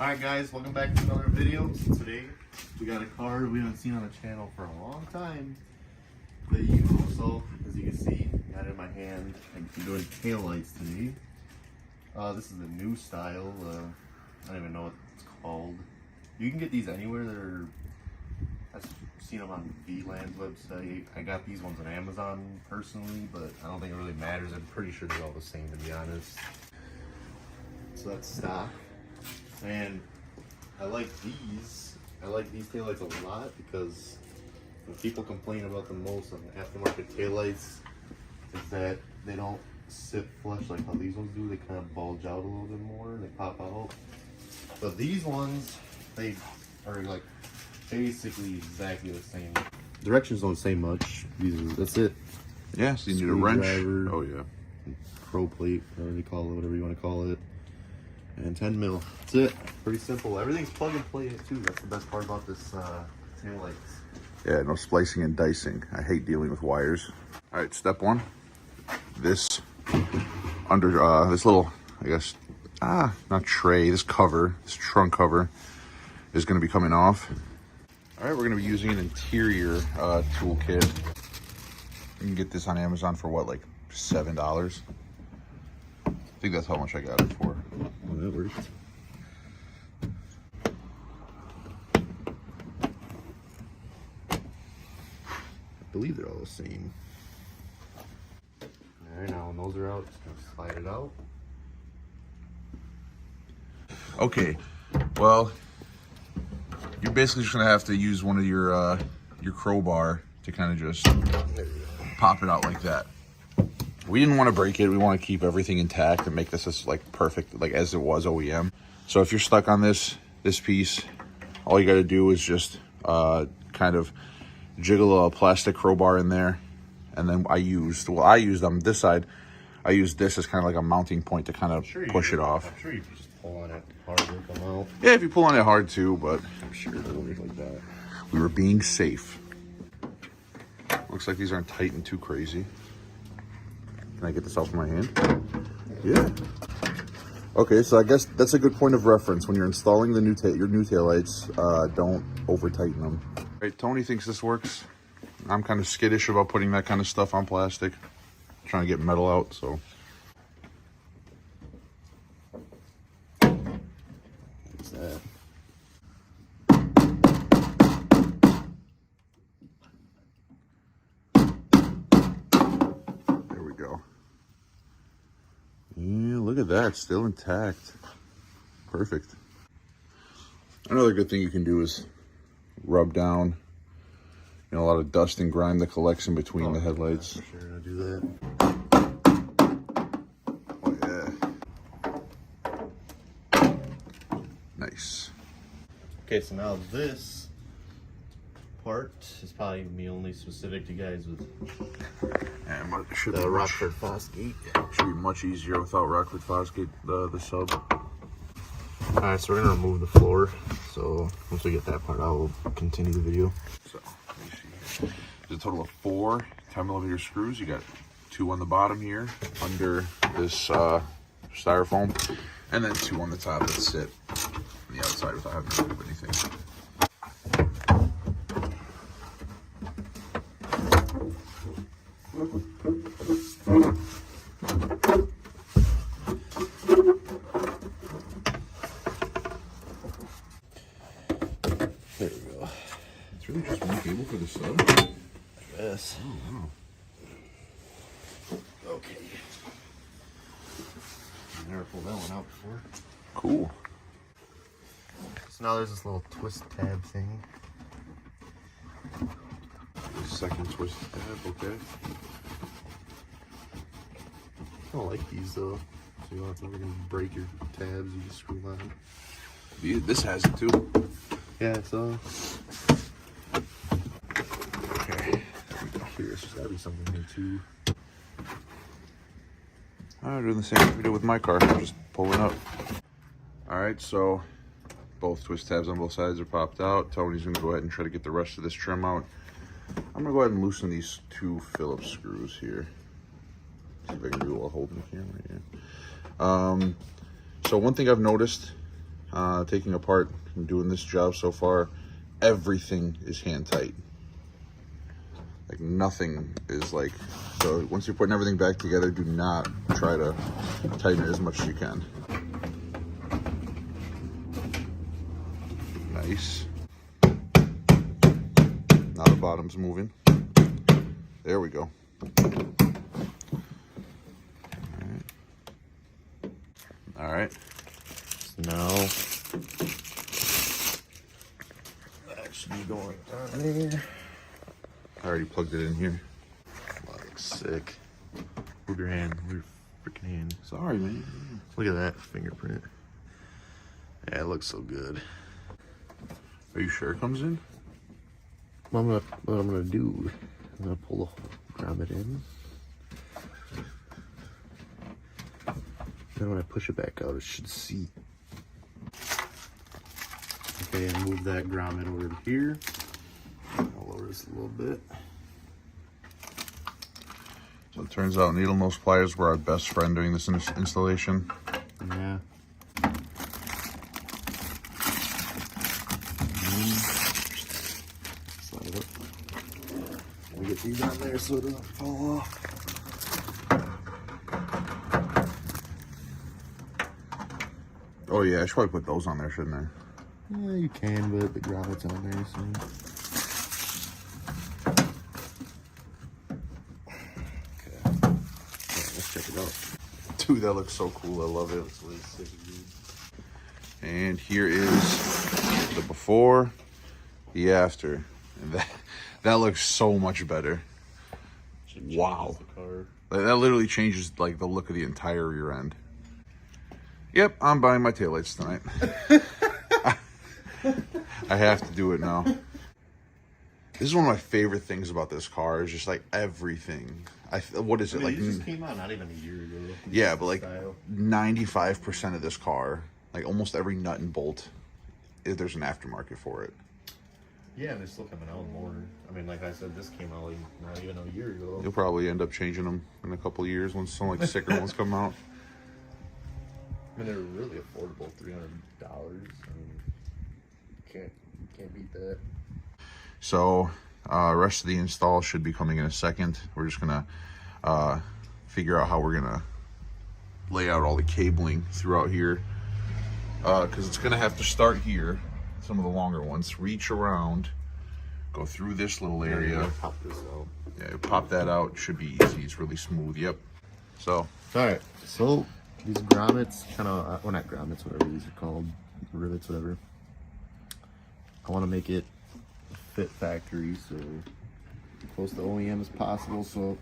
Alright guys, welcome back to another video. So today we got a car we haven't seen on the channel for a long time. The Evo. So as you can see, I got it in my hand. I'm doing taillights today. This is a new style. I don't even know what it's called. You can get these anywhere. I've seen them on VLAN's website. I got these ones on Amazon personally, but I don't think it really matters. I'm pretty sure they're all the same, to be honest. So that's stock. And I like these. I like these taillights a lot because when people complain about the most on aftermarket taillights is that they don't sit flush like how these ones do. They kind of bulge out a little bit more. They pop out. But these ones, they are like basically exactly the same. Directions don't say much. That's it. Yeah, so you need a wrench. Oh yeah. Pro plate, whatever they call it, whatever you want to call it. And 10 mil. That's it. Pretty simple. Everything's plug and play too. That's the best part about this taillights. Yeah, no splicing and dicing. I hate dealing with wires. All right, step one. This under this little, I guess, not tray. This cover, this trunk cover, is going to be coming off. All right, we're going to be using an interior toolkit. You can get this on Amazon for what, like $7? I think that's how much I got it for. Oh, that works. I believe they're all the same. All right, now when those are out, just gonna slide it out. Okay, well, you're basically just gonna have to use one of your crowbar to kind of just pop it out like that. We didn't want to break it. We want to keep everything intact and make this as like perfect, like as it was OEM. So if you're stuck on this piece, all you got to do is just kind of jiggle a plastic crowbar in there. And then I used on this side, I used this as kind of like a mounting point to kind of push it off. I'm sure you can just pull on it hard and come out. Yeah, if you pull on it hard too, but I'm sure it'll work like that. We were being safe. Looks like these aren't tightened too crazy. Can I get this off my hand? Yeah. Okay, so I guess that's a good point of reference when you're installing the your new taillights. Don't over tighten them. All right, Tony thinks this works. I'm kind of skittish about putting that kind of stuff on plastic. Trying to get metal out, so. What's that? There we go. Yeah, look at that, still intact. Perfect. Another good thing you can do is rub down, a lot of dust and grime that collects in between the headlights. For sure, I'll do that. Oh yeah. Nice. Okay, so now this part is probably me only specific to guys with And it should the be Rockford Fosgate. Should be much easier without Rockford Fosgate, the sub. Alright, so we're gonna remove the floor. So once we get that part out, we'll continue the video. So let me see here. There's a total of 4 10mm screws. You got 2 on the bottom here under this styrofoam, and then 2 on the top that sit on the outside without having to move anything. There we go. It's really just one cable for the sub? Yes. Oh, wow. Okay. I never pulled that one out before. Cool. So now there's this little twist tab thing. Second twist tab, okay. I don't like these though. So you don't have to really break your tabs, you just screw them on. This has it too. Yeah, so. Okay. There we go. There's gotta be something here too. Alright, doing the same as we did with my car, just pulling up. Alright, so both twist tabs on both sides are popped out. Tony's gonna go ahead and try to get the rest of this trim out. I'm gonna go ahead and loosen these 2 Phillips screws here. See if I can do it while holding the camera here. So one thing I've noticed taking apart and doing this job so far, everything is hand tight. Like nothing is like, so once you're putting everything back together, do not try to tighten it as much as you can. Nice. Now the bottom's moving. There we go. All right. Now, that should be going down there. I already plugged it in here. Looks sick. Move your hand. Move your freaking hand. Sorry, man. Look at that fingerprint. Yeah, it looks so good. Are you sure it comes in? What I'm gonna do, I'm gonna pull the grommet in. Then when I push it back out, it should seat. Okay, and move that grommet over to here. I'll lower this a little bit. So it turns out needle nose pliers were our best friend during this installation. Yeah. Slide it up. We get these on there so it doesn't fall off. Oh yeah, I should probably put those on there, shouldn't I? Yeah, you can, but the grommet's on there, so. Okay. Yeah, let's check it out. Dude, that looks so cool. I love it. Looks really sick, dude. And here is the before, the after. And that looks so much better. Wow. That literally changes like the look of the entire rear end. Yep, I'm buying my taillights tonight. I have to do it now. This is one of my favorite things about this car, is just like everything. What is it, like? It just came out not even a year ago. Yeah, but like 95% of this car, like almost every nut and bolt, there's an aftermarket for it. Yeah, and they're still coming out more. I mean, like I said, this came out like not even a year ago. You'll probably end up changing them in a couple of years once some like sicker ones come out. I mean, they're really affordable, $300. I mean, can't beat that. So, rest of the install should be coming in a second. We're just gonna figure out how we're gonna lay out all the cabling throughout here, because it's gonna have to start here. Some of the longer ones reach around, go through this little area. Pop this out. Yeah, pop that out. Should be easy. It's really smooth. Yep. So, all right. So these grommets, kind of, well, not grommets, whatever these are called, rivets, whatever. I want to make it fit factory, so close to OEM as possible. So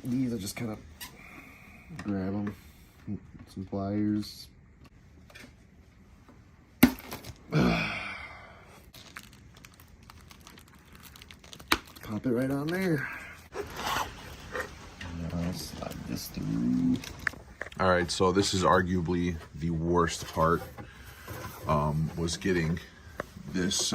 these, I just kind of grab them, some pliers. Pop it right on there. And I'll slide this through. all right. So this is arguably the worst part. Was getting this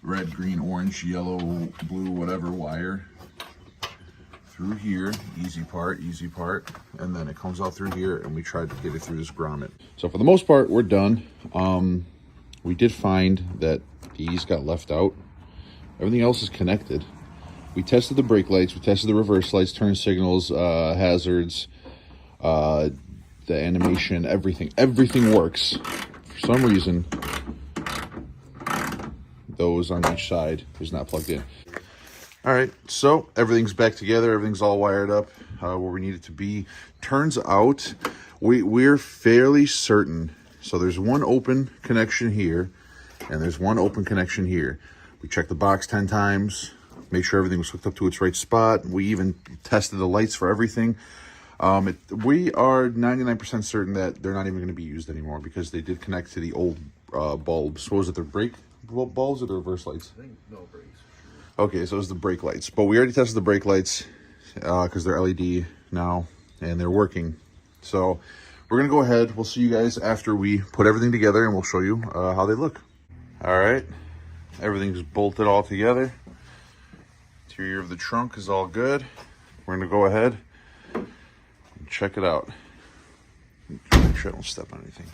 red, green, orange, yellow, blue, whatever wire through here. Easy part, and then it comes out through here, and we tried to get it through this grommet. So for the most part, we're done. We did find that these got left out. Everything else is connected. We tested the brake lights, we tested the reverse lights, turn signals, hazards, the animation, everything works. For some reason, those on each side is not plugged in. All right, so everything's back together. Everything's all wired up where we need it to be. Turns out we're fairly certain. So there's one open connection here, and there's one open connection here. We checked the box 10 times, make sure everything was hooked up to its right spot. We even tested the lights for everything. We are 99% certain that they're not even going to be used anymore, because they did connect to the old bulbs. What was it, their brake bulbs or the reverse lights? I think no brakes. Okay, so it's the brake lights. But we already tested the brake lights because they're LED now, and they're working. So we're going to go ahead. We'll see you guys after we put everything together, and we'll show you how they look. All right, everything's bolted all together. Interior of the trunk is all good. We're going to go ahead and check it out. Make sure I don't step on anything.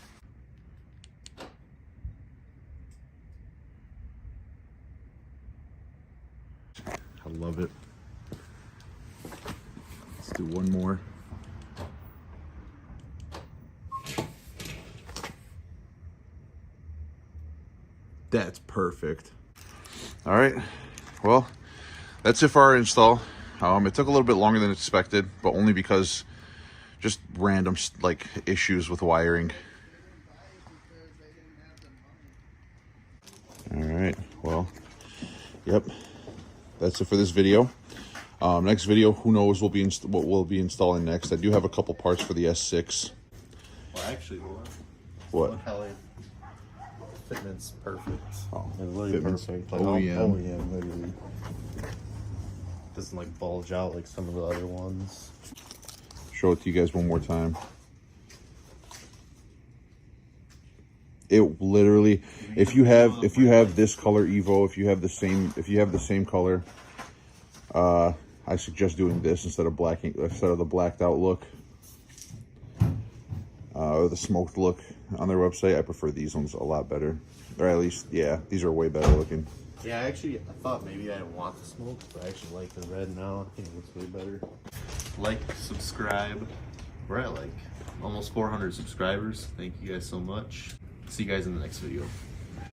I love it. Let's do one more. That's perfect. All right, well, that's it for our install. It took a little bit longer than expected, but only because just random like issues with wiring. All right, well, yep, that's it for this video. Next video, who knows what we'll be installing next. I do have a couple parts for the S6. Well, actually, What? look how fitment's perfect. Oh, It's literally fitment's perfect. Like, OEM. OEM, literally. Doesn't like bulge out like some of the other ones. Show it to you guys one more time. It literally, if you have this color Evo, if you have the same color, I suggest doing this instead of the blacked out look, or the smoked look on their website. I prefer these ones a lot better, or at least, yeah, these are way better looking. Yeah, actually, I thought maybe I didn't want the smoke, but I actually like the red now. I think it looks way better. Like, subscribe. We're at like almost 400 subscribers. Thank you guys so much. See you guys in the next video.